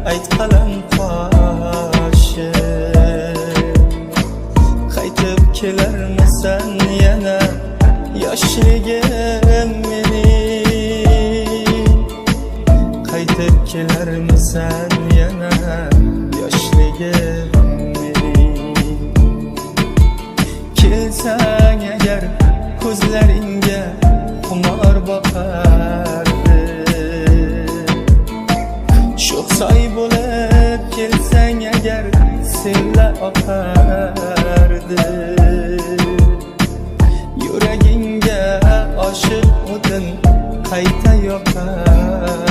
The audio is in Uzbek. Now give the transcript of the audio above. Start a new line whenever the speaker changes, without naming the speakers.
ayt qalam qoshi, qaytib kelarmisan yana yoshligim mening, qaytib kelarmisan yana yoshligim mening. Kelsang agar ko'zlaringga xumor boqardi, sho'xsoy bo'lib kelsang agar sellar oqardi. Yuragingga oshiq o'tin qayta yoqar